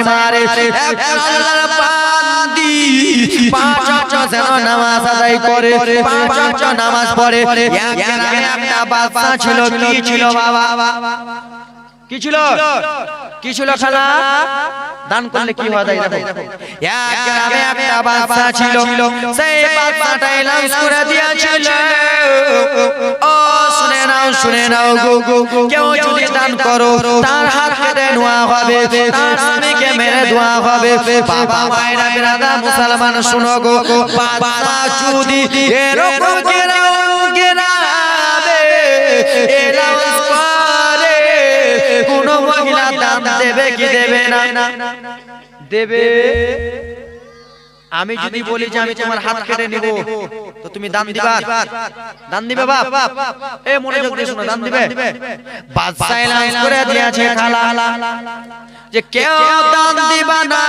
মারে আল্লাহর বান্দি পাঁচ ওয়াক্ত নামাজ আদায় করে পাঁচ ওয়াক্ত নামাজ পড়ে একটা বাচ্চা ছিল কি ছিল বাবা কি ছিল কি ছিল খালা দান করলে কি হয় দেখো এক গ্রামে একটা বাচ্চা ছিল সেই বাচ্চাটা এলাউন্স করে দিয়েছিল ও শুনে নাও গো কেউ যদি দান করো তার হাত কেটে নেওয়া হবে তার স্বামীকে মেরে দেওয়া হবে বাবা মায়েরা বিরাদা মুসলমান শুনো গো বাচ্চা যদি এরকম গেরাবে এলাউন্স করে কোন মহিলা দান দেবে কি দেবে না দেবে আমি যদি বলি যে আমি তোমার হাত কেটে নিব তো তুমি দান দিবা দান দিবে বাপ এই মনোযোগ দিয়ে শুনো দান দিবে বাদশা এলান করে দিয়েছে খালা যে কেউ দান দিবা না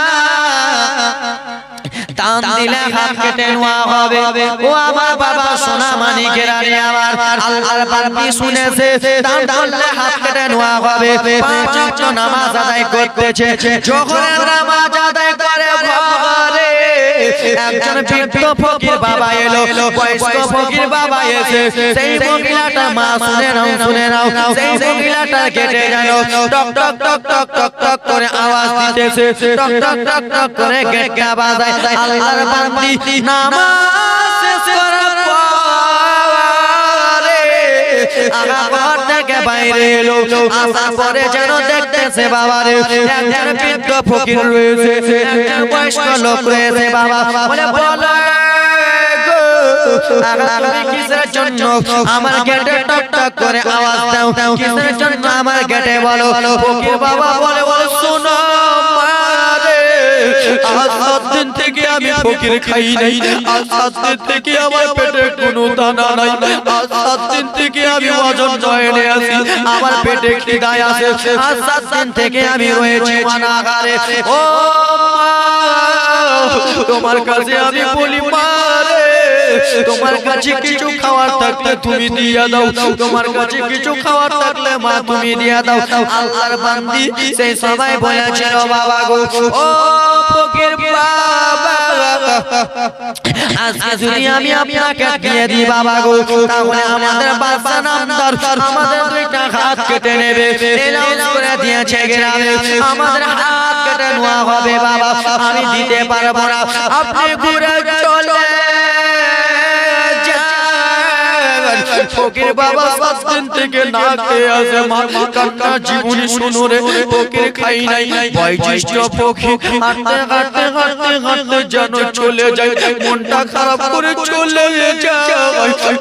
দান দিলে হাত কেটে নেওয়া হবে ও আমার বাবা সোনা মানিকেরা রে আমার আল্লাহর বান্দি শুনেছে দান করলে হাত কেটে নেওয়া হবে পাঁচ ওয়াক্ত নামাজ আদায় করতেছে যখন নামাজ আদায় করে ঘরে একজন বৃদ্ধ ফকির বাবা এলো বয়স্ক ফকির বাবা এসে সেই মহিলাটা মা শুনে নাও সেই মহিলাটা কেটে গেল টক টক টক টক টক টক করে আওয়াজ দিতেছে টক টক টক টক করে গেটটা বাজায় আল্লাহর বান্দি নামাজ শেষ করার পরে ঘর থেকে বাইরে এলো আসার পরে যেন দেখতেছে বাবারে একজন বৃদ্ধ ফকির রয়েছে একজন বয়স্ক লোক রয়েছে বাবা বলে বলো তুমি কিসের জন্য আমার গেটে টক টক করে আওয়াজ দাও কিসের জন্য আমার গেটে বলো ফকির বাবা বলে শোনো আজ 7 দিন থেকে আমি ফকির খাই নাই আজ 7 দিন থেকে আমার পেটে কোনো দানা নাই আজ 7 দিন থেকে আমি ওজন জয়েনে আছি আমার পেটে খিদায় আছে আজ 7 দিন থেকে আমি রয়েছি অনাহারে ও তোমার কাছে আমি বলি মারে তোমার কাছে কিছু খাওয়ার থাকলে তুমি দিয়া দাও তোমার কাছে কিছু খাওয়ার থাকলে মা তুমি দিয়া দাও আল্লাহর বান্দি সেই সবাই বলেছিল বাবা গো ও ফকির বাবা আজকে যদি আমি আপনাকে দিয়ে দিই বাবা গো তাহলে আমাদের বাচ্চা নামদার আমাদের দুইটা হাত কেটে নেবে এলাউন্স করে দিয়েছে গ্রামে আমাদের হাত কেটে নেওয়া হবে বাবা আমি দিতে পারবো না আপনি ঘুরে চলে ফকির বাবা 7 দিন থেকে না খেয়ে আছে মা কাকা জীবনী শুনো রে ফকির খাই নাই বয়োজ্যেষ্ঠ ফকির হাঁটতে হাঁটতে হাঁটতে হাঁটতে যেন চলে যায় মনটা খারাপ করে চলে যায়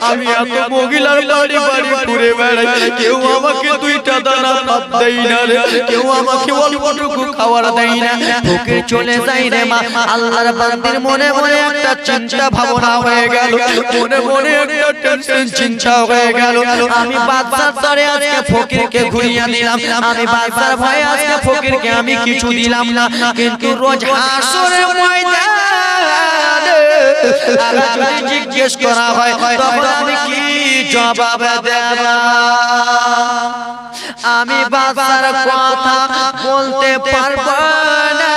আমি এত মহিলার বাড়ি বাড়ি ঘুরে বেড়াই কেউ আমাকে দুইটা দানা ভাত দেয় না রে কেউ আমাকে অল্পটুকু খাবার দেয় না ফকির চলে যায় রে মা আল্লাহর বান্দির মনে মনে একটা চিন্তা ভাবনা হয়ে গেল মনে মনে একটা টেনশন চিন্তা হয়ে গেল আমি বাদশার দরে আজকে ফকিরকে ঘুরিয়ে দিলাম আমি বাদশার ভয়ে আজকে ফকিরকে আমি কিছু দিলাম না কিন্তু রোজ হাসরের ময়দানে যদি জিজ্ঞেস করা হয় তখন আমি কি জবাব দেব আমি বাদশার কথা বলতে পারবো না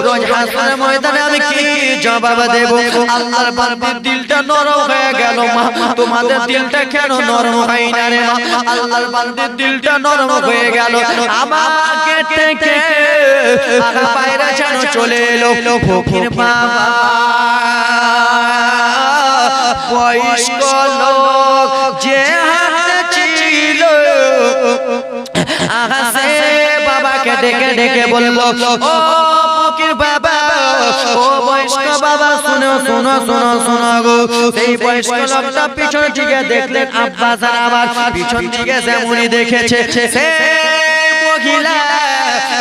রোজ হাসরের ময়দানে আমি কি জবাব দেব আল্লাহর বান্দির দিলটা নরম হয়ে গেল মা তোমাদের দিলটা কেন নরম হয় না রে মা আল্লাহর বান্দির দিলটা নরম হয়ে গেল আমাকে থেকে বাইরে যেন চলে এলো ফকির বাবা বয়স্ক লোক যে হাতে ছিল আহাসে বাবাকে ডেকে ডেকে বললো ও ফকির বাবা ও বয়স্ক বাবা শুনো শুনো শুনো শুনো গো সেই বয়স্ক লোকটা পিছন দিকে দেখলেন আব্বা জান আমার পিছন দিকে যেমনই দেখেছে সে মহিলা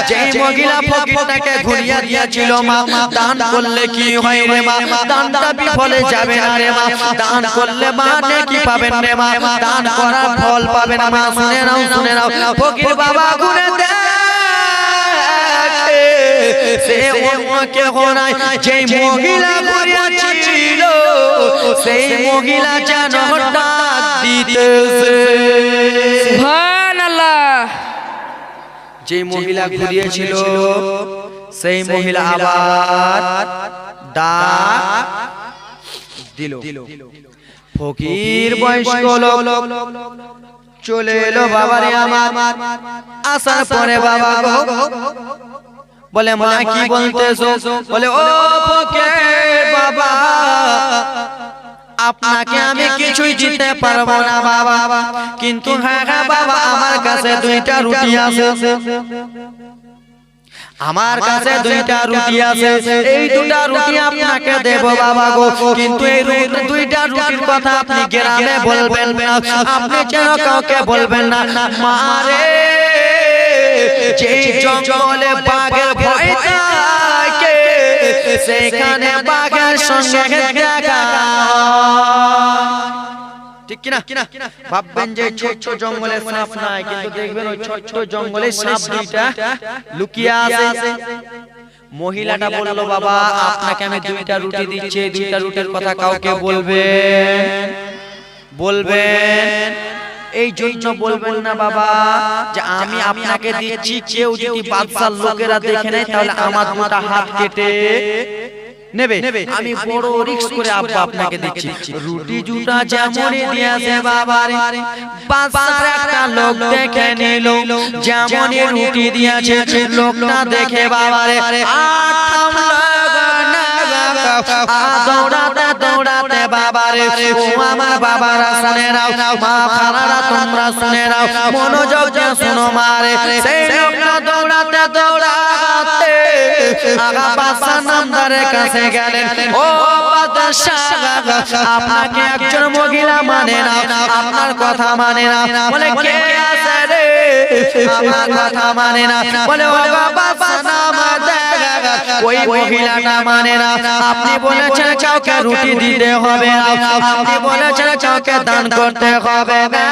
যেই মহিলা ফকিরটাকে ঘুরিয়ে দিয়েছিল মা দান করলে কি হয় রে মা দানটা বিফলে যাবে না রে মা দান করলে মা নেকি পাবেন রে মা দান করার ফল পাবেন মা শুনে নাও ফকির বাবা ঘুরে দেখে সে ওকে হনায় যেই মহিলা ঘুরিয়েছিল সেই মহিলা যেন ডাক দিতেছে সুবহানাল্লাহ যে মহিলা ঘুরিয়েছিল সেই মহিলা আবার ডাক দিল। ফকির বয়স্ক লোক চলে এলো বাবারে আমার। আসার পরে বাবা গো বলে মা কি বলতেছো? বলে ও ফকির বাবা, আপনাকে আমি কিছুই দিতে পারবো না বাবা, কিন্তু হ্যাঁ হ্যাঁ বাবা আমার কাছে দুইটা রুটি আছে, আমার কাছে দুইটা রুটি আছে, এই দুটা রুটি আপনাকে দেব বাবা গো, কিন্তু এই দুইটা রুটির কথা আপনি গ্রামে বলবেন না, আপনি যেন কাউকে বলবেন না। মারে যে জঙ্গলে বাঘের ভয় থাকে সেখানে বাঘের সঙ্গে দেখা, ঠিক কিনা? ভাববেন যে ছোট জঙ্গলে সাপ নাই, কিন্তু দেখবেন ওই ছোট জঙ্গলে সাপ দুইটা লুকিয়ে আছে। মহিলাটা বলল বাবা আপনাকে আমি দুইটা রুটি দিচ্ছি, এই দুইটা রুটির কথা কাউকে বলবেন এই জন্য বলবেন না বাবা যে আমি আপনাকে দিচ্ছি, কেউ যদি বাদশার লোকেরা দেখে নেয় তাহলে আমার দুটো হাত কেটে নেবে, আমি বড় রিস্ক করে আব্বা আপনাকে দিচ্ছি। রুটি জুটা যেমনই দিয়েছে বাবারে, বাদশার একটা লোক দেখে নিল যেমনই রুটি দিয়েছে, লোকটা দেখে বাবারে দৌড়াতে দৌড়াতে বাবারে, ও আমার বাবারা শুনে নাও, মা খালারা তোমরা শুনে নাও, মনোযোগ দিয়ে শুনো মারে। সেই লোকটা দৌড়াতে দৌড়াতে আগা বাদশা নামদারের কাছে গেলেন। ও বাদশা আপনাকে একজন মহিলা মানে না, আপনার কথা মানে না। বলে কে আছে রে আমার কথা মানে না? বলে ও বাদশা নামদার ওই মহিলাটা মানে না, আপনি বলেছেন কাউকে রুটি দিতে হবে না, আপনি বলেছেন কাউকে দান করতে হবে না,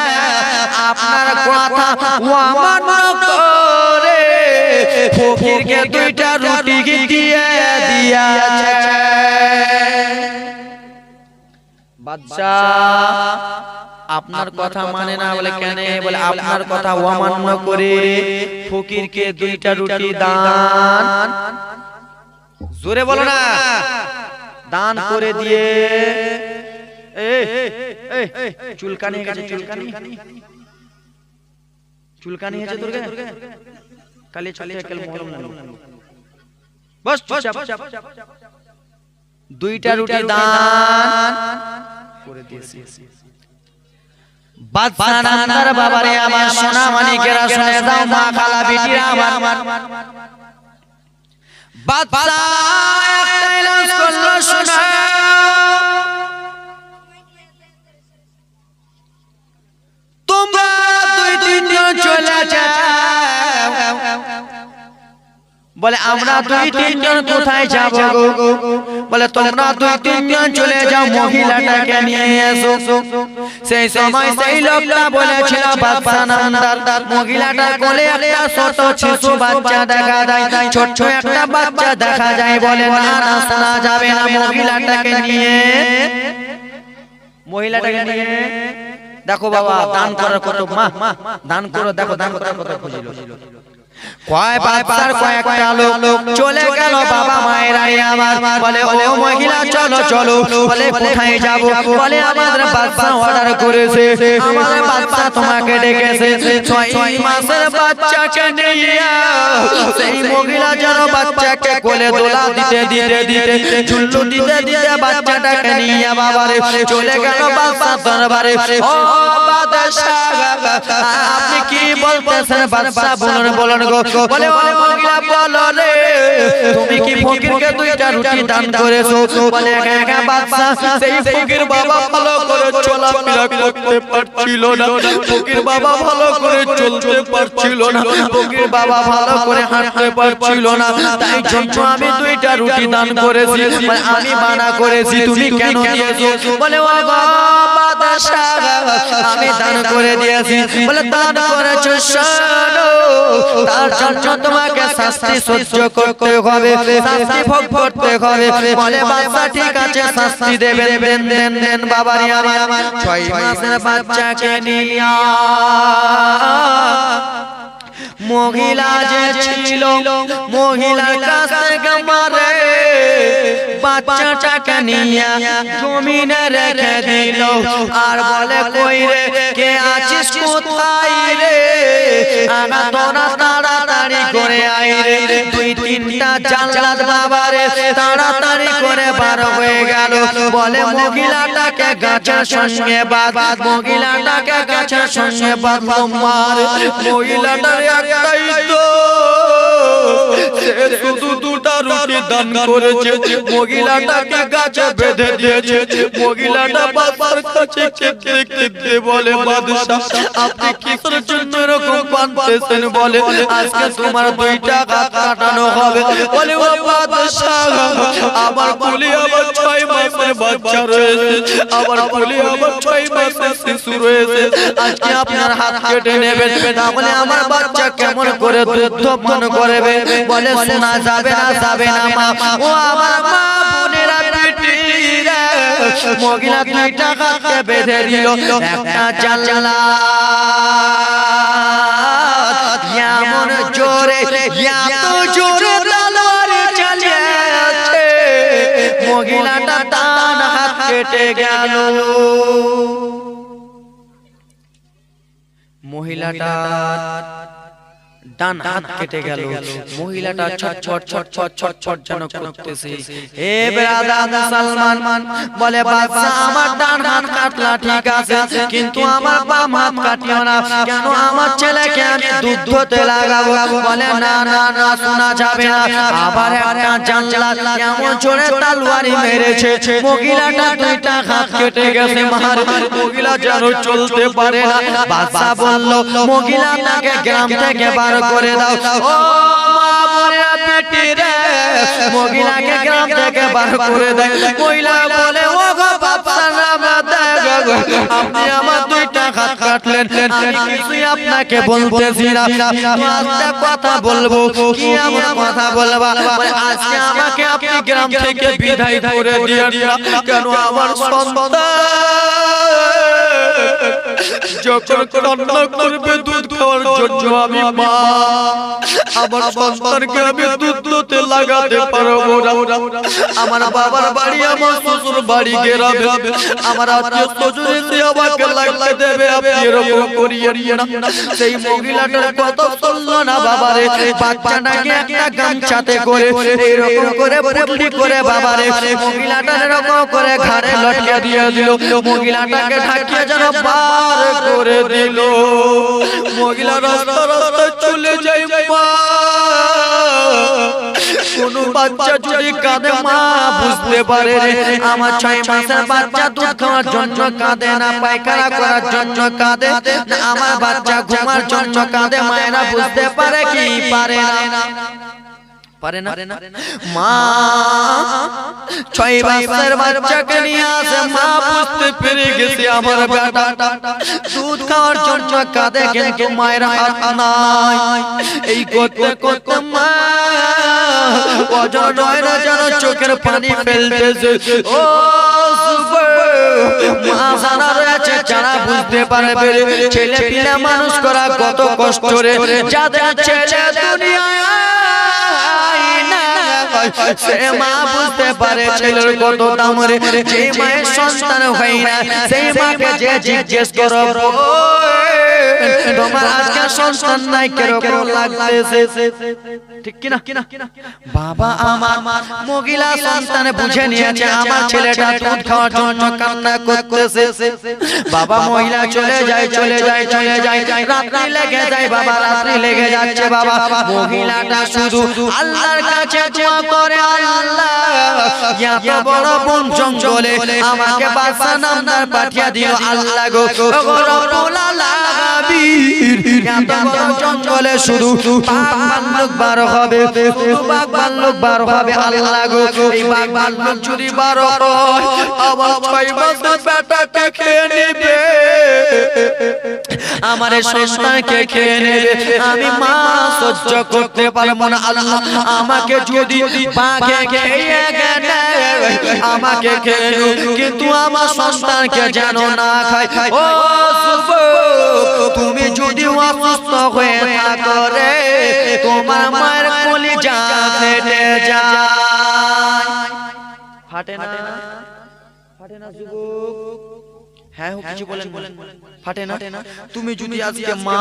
আপনার কথা অমান্য করে ফকিরকে দুইটা রুটি দিয়ে দিয়েছে। বাদশা আপনার কথা মানে না। বলে কেন? বলে আপনার কথা অমান্য করে ফকিরকে দুইটা রুটি দান, জোরে বলো না, দান করে দিয়ে চুলকানি হয়ে গেছে, চুলকানি হয়েছে তোর কালি চলে বস দুইটা রুটি দান করে দিয়েছি। বাদশা নামদার বাবারে আমার সোনা মানিকেরা শুনে যাও, মা খালা বিটিরা আমার, বাদশা একটা এলান করলো শোনা, তোমরা দুই তিনজন চলে যাও। বলে আমরা দুই তিনজন কোথায় যাব গো? বলে তোমরা দুই তিনজন চলে যাও, মহিলাটাকে নিয়ে এসো। সেই সময় সেই লোকটা বলেছিল বাদশা নামদার মহিলাটার কোলে একটা ছোট শিশু বাচ্চা দেখা যায়, ছোট একটা বাচ্চা দেখা যায়। বলে না না শোনা যাবে না, মহিলাটাকে নিয়ে দেখো বাবা দান করার কত মা দান করো, দেখো দান করার কত খুঁজিল। কয় বাদশার কয়েকটা লোক চলে গেল বাবা মায়েরা আমার। বলে ও মহিলা চলো চলো। বলে কোথায় যাব? বলে আমাদের বাদশা অর্ডার করেছে, আমাদের বাদশা তোমাকে ডেকেছে, 6 মাসের বাচ্চাকে নিয়ে সেই মহিলা যেন বাচ্চাকে কোলে দোলা দিতে ঝুল্লু দিতে বাচ্চাটাকে নিয়ে বাবারে চলে গেল বাদশার দরবারে। ও বাদশা আপনি কি বলতেছেন? বাদশা বলুন গো। বলে ও মহিলা বলো রে, তুমি কি ফকিরকে দুইটা রুটি দান করেছো? বলে হ্যাঁ বাদশা। সেই ফকির বাবা ভালো করে চলাফেরা করতে পারছিল না, ফকির বাবা ভালো করে চলতে পারছিল না, ফকির বাবা ভালো করে হাঁটতে পারছিল না, তাই জন্য আমি দুইটা রুটি দান করেছি। আমি মানা করেছি, তুমি কেন দিয়েছো? বলে ও বাদশা আমি দান করে দিয়েছি। বলে দান করেছো শোনো, তার জন্য তোমাকে শাস্তি সহ্য করতে হবে, শাস্তি ভোগ করতে হবে। বলে বাদশা ঠিক আছে শাস্তি দেবেন, দেন বাবারে আমার 6 মাসের বাচ্চাকে নিয়ে মহিলা যে ছিল মহিলার কাছ থেকে মারে বাচ্চাটাকে নিয়ে জমিনে রেখে দিল আর বলে কই রে কে আছিস কোথায় রে আগা তোরা তাড়াতাড়ি করে আয় রে দুই তিনটা জাল্লাদ বাবা রে তাড়াতাড়ি করে বার হয়ে গেল বলে মহিলাটাকে গাছের সঙ্গে বাঁধ মহিলাটাকে গাছের সঙ্গে বাঁধলো মার মহিলাটার একটাই তো সে শুধু দুটা রুটি দান করেছে মহিলাটাকে গাছে বেঁধে দিয়েছে মহিলাটা বাবার কাছে কেঁদে কেঁদে বলে বাদশা আপনি কিসের জন্য এরকম বাঁধতেছেন বলে আজকে তোমার দুইটা হাত কাটানো হবে বলে ও বাদশা আমার কুলি আবার 6 মাসের বাচ্চা রয়েছে আমার কুলি আবার 6 মাসের শিশু রয়েছে আজকে আপনার হাত কেটে নেবেন তাহলে আমার বাচ্চা কেমন করে দুধ পান করবে বলে শোনা যাবে না মা ও আমার মা বোনেরা বেটিরা মহিলা দুইটা হাতকে বেঁধে দিল একটা জাল্লাদ এমন জোরে তলোয়ার চালিয়েছে মহিলাটা ডান হাত কেটে গেল মহিলাটা ডান হাত কেটে গেল মহিলাটা ছটছট ছটছট ছটছট যেন করতেছে হে ব্রাদার মুসলমান বলে বাদশা আমার ডান হাত কাটলা ঠিক আছে কিন্তু আমার বাম হাত কাটিও না কেন আমার ছেলেকে আমি দুধ ধুতে লাগাবো বলে না না না শোনা যাবে না আবার একটা জাল্লাদ এমন জোরে তলোয়ারি মেরেছে মহিলাটা দুইটা হাত কেটে গেছে মার মহিলা যেন চলতে পারে না বাদশা বলল মহিলাটাকে গ্রাম থেকে বার করে দাও ও মা বোনেরা বেটিরা মহিলাকে গ্রাম থেকে বার করে দেয় মহিলা বলে ও গো বাদশা আপনি আমার দুইটা হাত কাটলেন আমি কিছুই আপনাকে বলতেছি না একটা কথা বলবো কি এমন কথা বলবা আজকে আমাকে আপনি গ্রাম থেকে বিদায় করে দিয়েন কেন আমার সন্তান যখন কান্না করবে দুধ খাওয়ার জন্য আমি মা আমার সন্তানকে আমি দুধ দুধে লাগাতে পারবো না আমার বাবার বাড়ি আমার শ্বশুর বাড়ি গ্রামে আমার আত্মীয় স্বজন এসে আমাকে লাগতে দেবে আপনি এরকম করিয়ে না সেই মহিলাটার কথা শুনলো না বাবারে বাচ্চাটাকে একটা গামছাতে করে এরকম করে পুটলি করে বাবারে মহিলাটার এরকম করে ঘাড়ে লটকে দিয়ে দিল মহিলাটাকে ঢাকিয়ে যেন বার করে দিল মহিলা রাস্তা রাস্তা চলে যায় মা কোন বাচ্চা যদি কাঁদে মা বুঝতে পারে আমার 6 মাসের বাচ্চা দুধ খাওয়ার জন্য কাঁদে না পায়খানা করার জন্য কাঁদে না আমার বাচ্চা ঘুমার জন্য কাঁদে মায়েরা বুঝতে পারে কি পারে না পারে না মা 6 মাসের বাচ্চাকে নিয়ে আসে মা বুঝতে পেরে গেছে আমার বেটা দুধ খাওয়ার জন্য কাঁদে কিন্তু মায়ের হাত নাই এই করতে করতে মা অজয় যেন চোখের পানি ফেলতেছে ও মা জানা রয়েছে যারা বুঝতে পারবে ছেলে পিলে মানুষ করা কত কষ্ট রে যাদের ছেলে দুনিয়ায় সে মা বুঝতে পারে ছেলের কত দাম রে যে মায়ের সন্তান হয় না সেই মাকে যে জিজ্ঞেস করো তোমার আজকে সন্তান নাই কিরকম লাগতেছে ঠিক কি না বাবা আমার মহিলা সন্তান বুঝে নিয়েছে আমার ছেলেটা দুধ খাওয়ার জন্য কান্না করতেছে বাবা মহিলা চলে যায় রাত্রি লেগে যায় বাবা রাত্রি লেগে যাচ্ছে বাবা মহিলাটা শুধু আল্লাহর কাছে দোয়া করে আল্লাহ এত বড় বন জঙ্গলে আমাকে বাদশা নামদার পাঠিয়ে দিও আল্লাহ গো রব্বুল আলামিন এত বড় জঙ্গলে শুধু বাঘ ভাল্লুক বার হবে বাঘ ভাল্লুক বার হবে আল্লাহ গো এই বাঘ ভাল্লুক যদি বার হয় আমার 6 মাসের বেটাকে খেয়ে নেবে আমার সন্তানকে খেয়ে নেবে আমি মা সহ্য করতে পারবো না আল্লাহ আমাকে যদি বাঘে খেয়ে গেলে আমাকে খেয়ে কিন্তু আমার সন্তানকে যেন না খায় ও তুমি যদি অসুস্থ হয়ে থাকো রে তোমার মায়ের কলিজা ফেটে যায়। ফাটে না ফাটে না যুবক? হ্যাঁ কিছু বলেন ফাটে না? তুমি যদি আজকে মা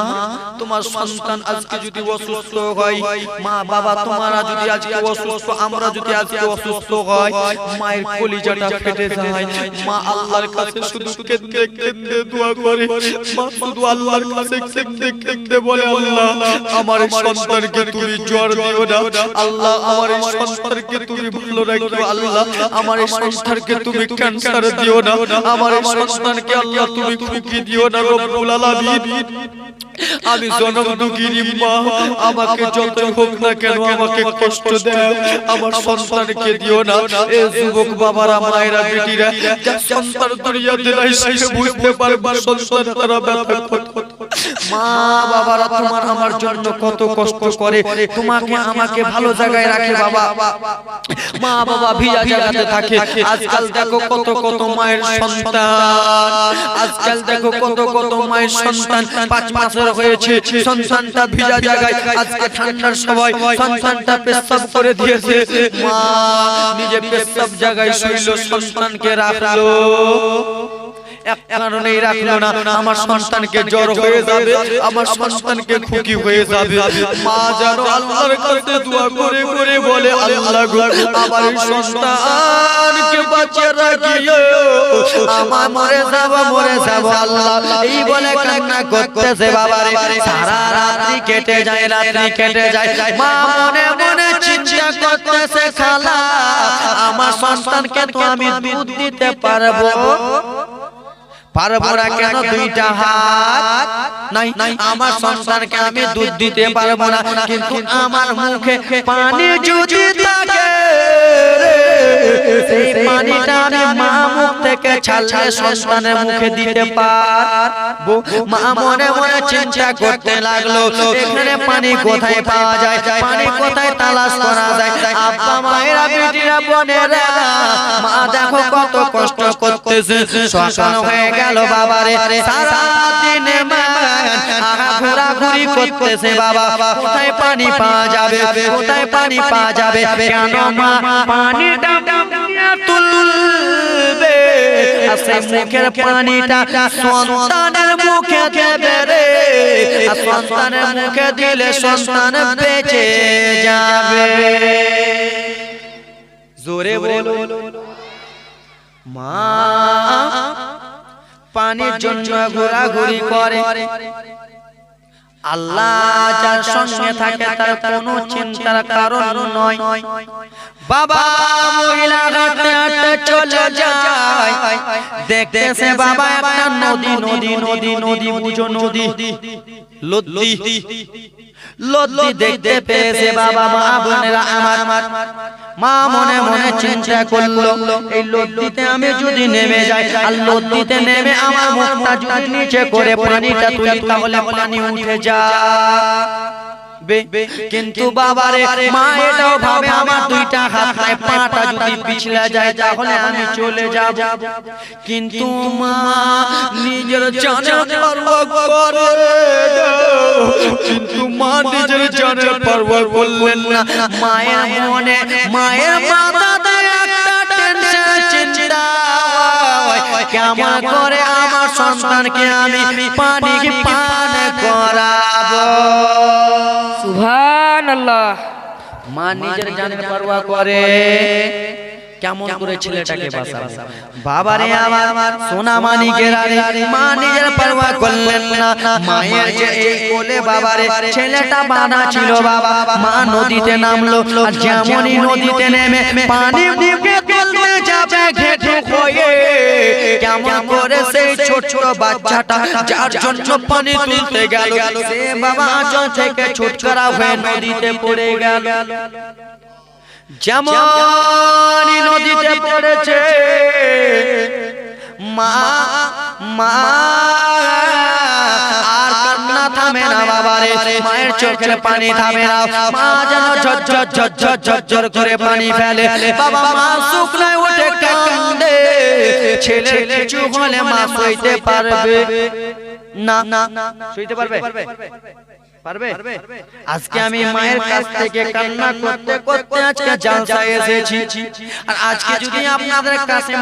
তোমার সন্তান আজকে যদি অসুস্থ হয়, মা বাবা তোমারা যদি আজকে অসুস্থ, আমরা যদি আজকে অসুস্থ হয়, মায়ের কলিজাটা ফেটে যায়। মা আল্লাহর কাছে শুধু কেঁদে কেঁদে দোয়া করে, মা শুধু আল্লাহর কাছে কেঁদে কেঁদে বলে আল্লাহ আমার সন্তানকে তুমি জ্বর দিও না, আল্লাহ আমার সন্তানকে তুমি ভালো রাখো, আল্লাহ আমার সন্তানকে তুমি ক্যান্সার দিও না, আমার সন্তানকে আল্লাহ তুমি খুকি দিও না রব্বুল আলামিন। আমি জনম দুঃখিনী মা, আমাকে যতই হোক না কেন আমাকে কষ্ট দেয়, আমার সন্তানকে দিও না। এ যুবক বাবারা, মায়েরা, বেটিরা, যার সন্তান দুনিয়াতে নাই সে বুঝতে পারবে সন্তান তারা ব্যথা কত। মা বাবারা তোমার আমার জন্য কত কষ্ট করে, তোমাকে আমাকে ভালো জায়গায় রাখে বাবা। মা বাবা ভিজা জায়গাতে থাকে। আজকাল দেখো কত কত মায়ের সন্তান, আজকাল দেখো কত কত মায়ের সন্তান 5 মাসের হয়েছে, সন্তানটা ভিজা জায়গায়, আজকে ঠান্ডার সময় সন্তানটা পেশাব করে দিয়েছে, মা নিজে পেশাব জায়গায় শুইলো, সন্তানকে রাখলো, এক কারণেই রাখলো না, আমার সন্তানকে জ্বর হয়ে যাবে, আমার সন্তানকে খুকি হয়ে যাবে। মা যেন আল্লাহর কাছে দোয়া করে করে বলে আল্লাহ গো আমার সন্তানকে বাঁচিয়ে রাখিও, আমার মরে যাব আল্লাহ, এই বলে কান্না করতেছে বাবারে। সারা রাত্রি কেটে যায়, রাত্রি কেটে যায়, মা মনে মনে চিন্তা করতেছে খালা আমার সন্তানকে তো আমি দুধ দিতে পারবো না কেন, দুইটা হাত নাই, আমার সন্তানকে আমি দুধ দিতে পারবো না, কিন্তু আমার মুখে পানি যদি থাকে সেই পানিটা আমি মা মুখ থেকে ছাড়লে সন্তানের মুখে দিতে পারবো। মা মনে মনে চিন্তা করতে লাগলো এখানে পানি কোথায় পাওয়া যায়, পানি কোথায় তালাশ করা যায়। আব্বা মায়েরা, বেটিরা, বোনেরা, মা দেখো কত কষ্ট করতেছে, সকাল হয়ে গেল বাবারে, সারা দিনে মা ঘোরাঘুরি করতেছে বাবা, কোথায় পানি পাওয়া যাবে, কোথায় পানি পাওয়া যাবে, কেন মা পানিটা তুলবে, সেই মুখের পানিটা সন্তানের মুখে দেবে রে, সন্তানের মুখে দিলে সন্তান বেঁচে যাবে। জোরে বলো মা পানির জন্য ঘোরাঘুরি করে, আল্লাহ যার সঙ্গে থাকে তার কোনো চিন্তার কারণ নয়। বাবা মহিলা হাঁটতে হাঁটতে চলে যায়, দেখতেছে বাবা একটা নদী, নদী নদী নদী বুঝো নদী, লদ্দি দেখতে পেয়েছে বাবা। মা বোনেরা আমার, মা মনে মনে চিন্তা করলো এই লদ্দিতে আমি যদি নেমে যাই, আর লদ্দিতে নেমে আমার মুখটা যদি নিচে করে পানিটা তুলি তাহলে পানি উঠে যাবে, কিন্তু বাবারে মা এটাও ভাবে আমার দুইটা হাত নাই, পাটা যদি পিছলে যায় তাহলে আমি চলে যাব, কিন্তু মা নিজের জানের পরোয়া করে, কিন্তু মা নিজের জানের পরোয়া করলেন না। মায়ের মনে, মায়ের মাথাতে একটা টেনশন, চিন্তা, কেমন করে আমার সন্তানকে আমি পানি পান করাবো। সুবহানাল্লাহ। মা নিজের জানের পরোয়া করে, কেমন করে ছেলেটাকে বাঁচাবে। বাবারে আমার সোনা মানিকের মা নিজের পরোয়া করলেন না, মায়ের যে এই কোলে বাবারে ছেলেটা বাঁধা ছিল বাবা, মা নদীতে নামলো, আর যেমনই নদীতে নেমে পানি মুখে তুলতে যাবে ঘেটে হয়ে, কেমন করে সেই ছোট বাচ্চাটা যার জন্য পানি তুলতে গেল সে বাবা আঁচল থেকে ছুটকারা হয়ে নদীতে পড়ে গেল। যেমন নদীতে পড়েছে মা, মা আর কান্না থামে না বাবারে, মায়ের চোখের পানি থামে না, মা যেন ঝরঝর ঝরঝর ঝরঝর করে পানি ফেলে। বাবা মা শুকনায় ওঠে কান্দে, ছেলে কিছু হলে মা সইতে পারবে না শুইতে পারবে পারবে আজকে আমি মায়ের কাছ থেকে কান্না করতে করতে আজকে জালসায় এসেছি আর আজকে যদি আপনাদের কাসিম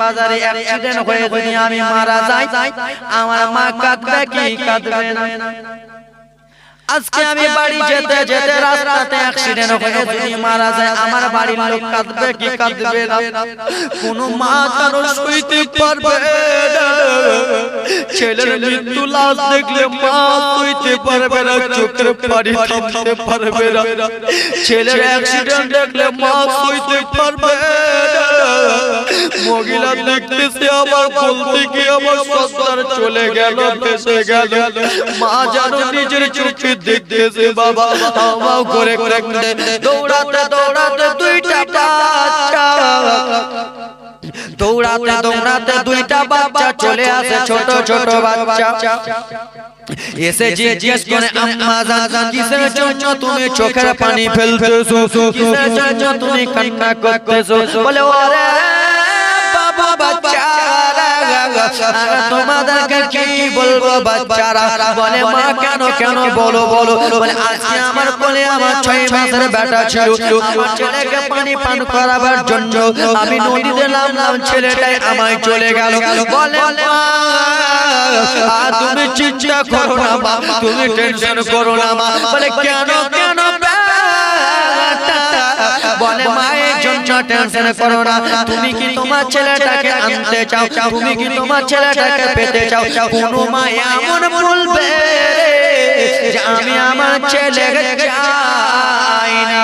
বাজারে অ্যাক্সিডেন্ট হয়ে যদি আমি মারা যাই আমার মা কাঁদবে কি কাঁদবে না আজকে আমি বাড়ি যেতে যেতে রাস্তাতে অ্যাক্সিডেন্ট হয়ে যদি মারা যায় আমার বাড়ির লোক কাঁদবে কি কাঁদবে না কোনো মা তার সইতে পারবে না ছেলের মৃত্যু লাশ দেখলে মা সইতে পারবে না চোখের পানি থামতে পারবে না ছেলের অ্যাক্সিডেন্ট দেখলে মা সইতে পারবে না মহিলা দেখতেছে আমার বলতে কি আমার সন্তান চলে গেল ভেসে গেল মা জানো নিজের চোখে দেখতেছে বাবা হাওয়া করে করে দৌড়াতে দৌড়াতে দুইটা বাচ্চা দৌড়াতে দৌড়াতে দুইটা বাচ্চা চলে আসে ছোট ছোট বাচ্চা এসে জিজ্ঞেস করে আম্মা জান কিসের জন্য তুমি চোখের পানি ফেলতেছো কিসের জন্য তুমি কান্না করতেছো বলে ওরে বাবা বাচ্চারা তোমাদেরকে কি বলবো বাচ্চারা বলে মা কেন কেন বলো বলো বলে আজকে আমার কোলে আমার 6 মাসের বেটা ছিল আমার ছেলেকে পানি পান করাবার জন্য আমি নদীতে নামলাম ছেলেটাই আমায় চলে গেল বলে মা তুমি চিন্তা করো না মা তুমি টেনশন করো না মা বলে কেন কেন বলে মায়ের জন্য টেনশন করো না তুমি কি তোমার ছেলেটাকে আনতে চাও তুমি কি তোমার ছেলেটাকে পেতে চাও কোন মা এমন বলবে যে আমি আমার ছেলেকে চাই না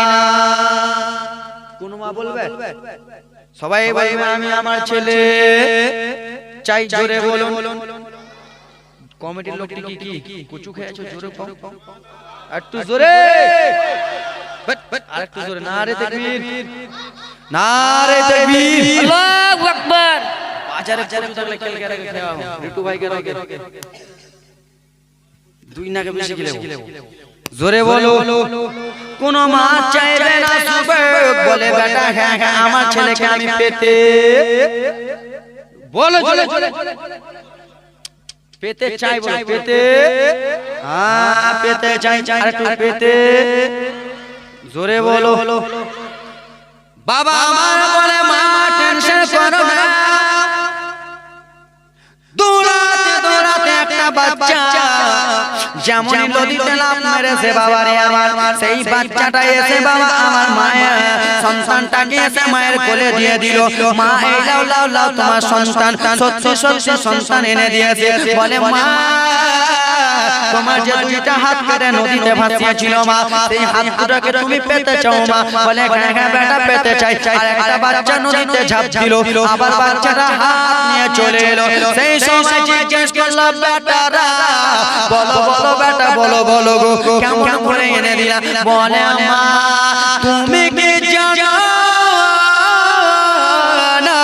কোন মা বলবে সবাই বলবে আমি আমার ছেলে চাই জোরে বলুন কমিটির লোকটি কি কুচু খেয়েছো জোরে কম একটু জোরে আরেকটু জোরে নারে তাকবীর নারে তাকবীর আল্লাহু আকবার বাজারে চলে থাকলে কেল করে খাওয়া রিটু ভাই করে দুই নাকে বেশি গিলে জোরে বলো কোন মা চাইবে না সুবে বলে বেটা হ্যাঁ হ্যাঁ আমার ছেলেকে আমি পেতে বলো জোরে পেতে চাই বলে পেতে হ্যাঁ পেতে চাই আরেকটু পেতে জোরে বলো বাবা আমার বলে মা টেনশন করো না দৌড়াতে দৌড়াতে একটা বাচ্চা যেমন নদীতে লাফ মেরেছে বাবা রে আমার সেই বাচ্চাটা এসে বাবা আমার মায়ের সন্তানটাকে এসে মায়ের কোলে দিয়ে দিল মা এই লাও লাও লাও তোমার সন্তান সত্যি সত্যি সন্তান এনে দিয়েছে বলে মা তোমার যে দুইটা হাত কেটে নদীতে ভাসিয়েছিল মা সেই হাত দুটোকে তুমি পেতে চাও মা বলে হ্যাঁ হ্যাঁ বেটা পেতে চাই আর একটা বাচ্চা নদীতে ঝাঁপ দিল আবার বাচ্চাটা হাত নিয়ে চলে এলো সেই সময় জিজ্ঞেস করলাম বেটারা বলো বলো বেটা বলো বলো গো কেমন করে এনে দিলা বলে মা তুমি কি জানো না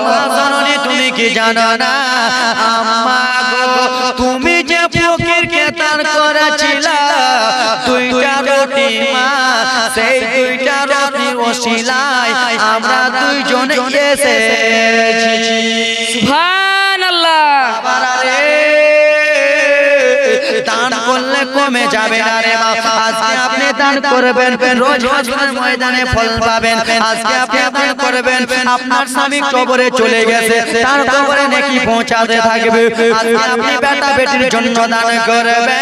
মা জানোনি তুমি কি জানো না আম্মা গো তুমি যে ফকিরকে দান করেছিলা দুইটা রুটি মা সেই দুইটা রুটির ওসিলায় আমরা দুইজনে এসেছি সুবহানাল্লাহ বাবারে দান করলে কমে যাবে না রে মা আজকে আপনি দান করবেন রোজ হাসরের ময়দানে ফল পাবেন আজকে আপনি দান করবেন আপনার স্বামী কবরে চলে গেছে তার কবরে নেকি পৌঁছাতে থাকবে আজকে আপনি বেটা বেটির জন্য দান করবেন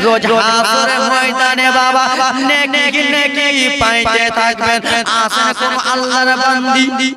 রোজ হাসরের ময়দানে বাবা নেকি নেকি পাইতে থাকবেন আসেন কোন আল্লাহর বান্দি